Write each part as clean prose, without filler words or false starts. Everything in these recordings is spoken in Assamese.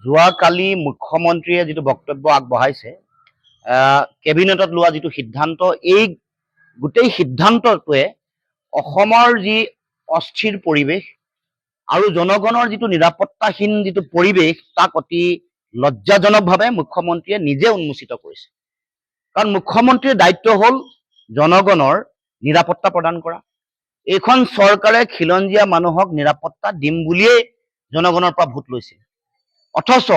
যোৱাকালি মুখ্যমন্ত্ৰীয়ে যিটো বক্তব্য আগবঢ়াইছে, কেবিনেটত লোৱা যিটো সিদ্ধান্ত, এই গোটেই সিদ্ধান্তটোৱে অসমৰ যি অস্থিৰ পৰিৱেশ আৰু জনগণৰ যিটো নিৰাপত্তাহীন যিটো পৰিৱেশ, তাক অতি লজ্জাজনকভাৱে মুখ্যমন্ত্ৰীয়ে নিজে উন্মোচিত কৰিছে। কাৰণ মুখ্যমন্ত্ৰীৰ দায়িত্ব হ'ল জনগণৰ নিৰাপত্তা প্ৰদান কৰা। এইখন চৰকাৰে খিলঞ্জীয়া মানুহক নিৰাপত্তা দিম বুলিয়েই জনগণৰ পৰা ভোট লৈছিল। অথচ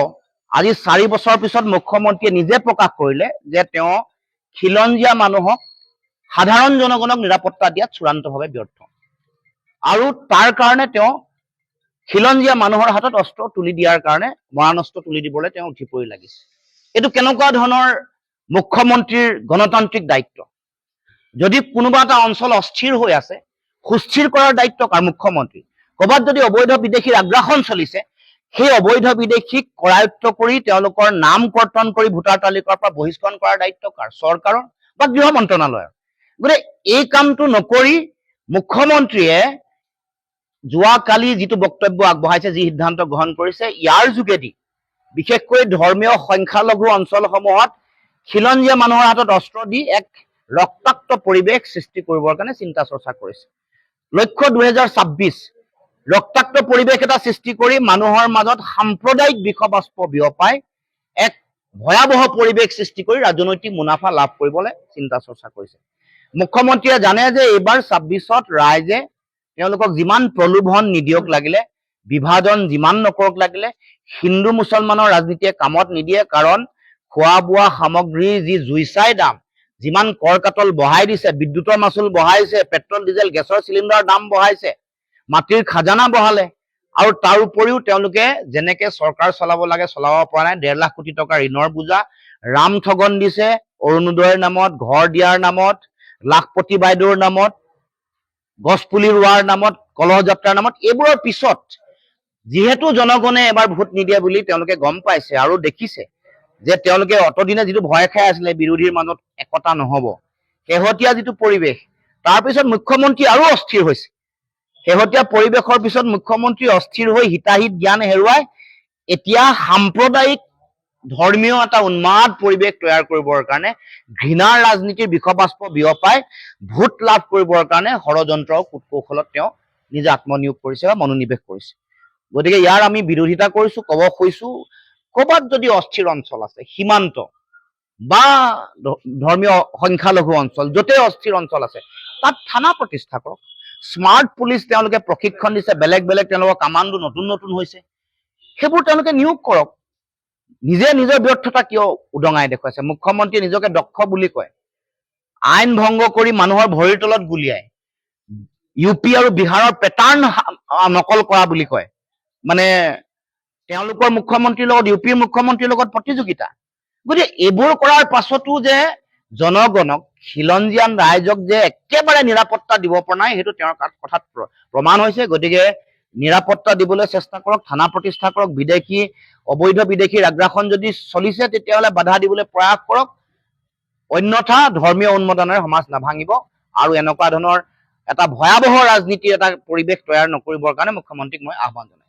আজি 4 বছৰ পিছত মুখ্যমন্ত্ৰীয়ে নিজে প্ৰকাশ কৰিলে যে তেওঁ খিলঞ্জীয়া মানুহক, সাধাৰণ জনগণক নিৰাপত্তা দিয়াত চূড়ান্তভাৱে ব্যৰ্থ, আৰু তাৰ কাৰণে তেওঁ খিলঞ্জীয়া মানুহৰ হাতত অস্ত্ৰ তুলি দিয়াৰ কাৰণে, মৰাণস্ত্ৰ তুলি দিবলৈ তেওঁ উঠি পৰি লাগিছে। এইটো কেনেকুৱা ধৰণৰ মুখ্যমন্ত্ৰীৰ গণতান্ত্ৰিক দায়িত্ব? যদি কোনোবা এটা অঞ্চল অস্থিৰ হৈ আছে, সুস্থিৰ কৰাৰ দায়িত্ব কাৰ? মুখ্যমন্ত্ৰী। ক'ৰবাত যদি অবৈধ বিদেশীৰ আগ্ৰাসন চলিছে, সেই অবৈধ বিদেশীক কৰায়ত্ব কৰি তেওঁলোকৰ নাম কৰ্তন কৰি ভোটাৰ তালিকাৰ পৰা বহিষ্কৰণ কৰাৰ দায়িত্ব কাৰ? চৰকাৰৰ বা গৃহ মন্ত্ৰণালয়ৰ। গতিকে এই কামটো নকৰি মুখ্যমন্ত্ৰীয়ে যোৱাকালি যিটো বক্তব্য আগবঢ়াইছে, যি সিদ্ধান্ত গ্ৰহণ কৰিছে, ইয়াৰ যোগেদি বিশেষকৈ ধৰ্মীয় সংখ্যালঘু অঞ্চলসমূহত খিলঞ্জীয়া মানুহৰ হাতত অস্ত্ৰ দি এক ৰক্তাক্ত পৰিৱেশ সৃষ্টি কৰিবৰ কাৰণে চিন্তা চৰ্চা কৰিছে। লক্ষ্য 2026, ৰক্তাক্ত পৰিৱেশ এটা সৃষ্টি কৰি মানুহৰ মাজত সাম্প্ৰদায়িক বিষবাষ্প বিয়পাই এক ভয়াৱহ পৰিৱেশ সৃষ্টি কৰি ৰাজনৈতিক মুনাফা লাভ কৰিবলৈ চিন্তা চৰ্চা কৰিছে। মুখ্যমন্ত্ৰীয়ে জানে যে এইবাৰ 26ত ৰাইজে তেওঁলোকক যিমান প্ৰলোভন নিদিয়ক লাগিলে, বিভাজন যিমান নকৰক লাগিলে, হিন্দু মুছলমানৰ ৰাজনীতিয়ে কামত নিদিয়ে। কাৰণ খোৱা বোৱা সামগ্ৰীৰ যি জুইচাই দাম, যিমান কৰ কাটল বঢ়াই দিছে, বিদ্যুতৰ মাচুল বঢ়াইছে, পেট্ৰল ডিজেল গেছৰ চিলিণ্ডাৰৰ দাম বঢ়াইছে, মাটিৰ খাজানা বঢ়ালে, আৰু তাৰ উপৰিও তেওঁলোকে যেনেকে চৰকাৰ চলাব লাগে চলাব পৰা নাই। 1.5 লাখ কোটি টকা ঋণৰ বোজা, ৰাম ঠগন দিছে অৰুণোদয়ৰ নামত, ঘৰ দিয়াৰ নামত, লাখপতি বাইদেউৰ নামত, গছপুলি ৰোৱাৰ নামত, কলহ যাত্ৰাৰ নামত। এইবোৰৰ পিছত যিহেতু জনগণে এবাৰ ভোট নিদিয়ে বুলি তেওঁলোকে গম পাইছে আৰু দেখিছে যে তেওঁলোকে অতদিনে যিটো ভয় খাই আছিলে বিৰোধীৰ মাজত একতা নহব, শেহতীয়া যিটো পৰিৱেশ, তাৰপিছত মুখ্যমন্ত্ৰী আৰু অস্থিৰ হৈছে। শেহতীয়া পৰিৱেশৰ পিছত মুখ্যমন্ত্ৰী অস্থিৰ হৈ হিতাহিত জ্ঞান হেৰুৱাই এতিয়া সাম্প্ৰদায়িক ধৰ্মীয় এটা উন্মাদ পৰিৱেশ তৈয়াৰ কৰিবৰ কাৰণে, ঘৃণাৰ ৰাজনীতিৰ বিষবাষ্প বিয়পাই ভোট লাভ কৰিবৰ কাৰণে ষড়যন্ত্ৰ কূটকৌশলত তেওঁ নিজে আত্মনিয়োগ কৰিছে বা মনোনিৱেশ কৰিছে। গতিকে ইয়াৰ আমি বিৰোধিতা কৰিছো। ক'ব খুজিছো, ক'ৰবাত যদি অস্থিৰ অঞ্চল আছে, সীমান্ত বা ধৰ্মীয় সংখ্যালঘু অঞ্চল, য'তেই অস্থিৰ অঞ্চল আছে, তাত থানা প্ৰতিষ্ঠা কৰক। স্মাৰ্ট পুলিচ তেওঁলোকে প্ৰশিক্ষণ দিছে, বেলেগ বেলেগ তেওঁলোকৰ কামাণ্ডো নতুন নতুন হৈছে, সেইবোৰ তেওঁলোকে নিয়োগ কৰক। নিজে নিজৰ ব্যৰ্থতা কিয় উদঙাই দেখুৱাইছে? মুখ্যমন্ত্ৰীয়ে নিজকে দক্ষ বুলি কয়, আইন ভংগ কৰি মানুহৰ ভৰিৰ তলত গুলিয়াই ইউপি আৰু বিহাৰৰ পেটাৰ্ণ নকল কৰা বুলি কয়। মানে তেওঁলোকৰ মুখ্যমন্ত্ৰীৰ লগত ইউপিৰ মুখ্যমন্ত্ৰীৰ লগত প্ৰতিযোগিতা। গতিকে এইবোৰ কৰাৰ পাছতো যে জনগণক, খিলঞ্জীয়ান ৰাইজক যে একেবাৰে নিৰাপত্তা দিব পৰা নাই, সেইটো তেওঁৰ কথাত প্ৰমাণ হৈছে। গতিকে নিৰাপত্তা দিবলৈ চেষ্টা কৰক, থানা প্ৰতিষ্ঠা কৰক। অবৈধ বিদেশীৰ আগ্ৰাসন যদি চলিছে তেতিয়াহ'লে বাধা দিবলৈ প্ৰয়াস কৰক, অন্যথা ধৰ্মীয় উন্মাদনাৰে সমাজ নাভাঙিব আৰু এনেকুৱা ধৰণৰ এটা ভয়াৱহ ৰাজনীতিৰ এটা পৰিৱেশ তৈয়াৰ নকৰিবৰ কাৰণে মুখ্যমন্ত্ৰীক মই আহ্বান জনাইছো।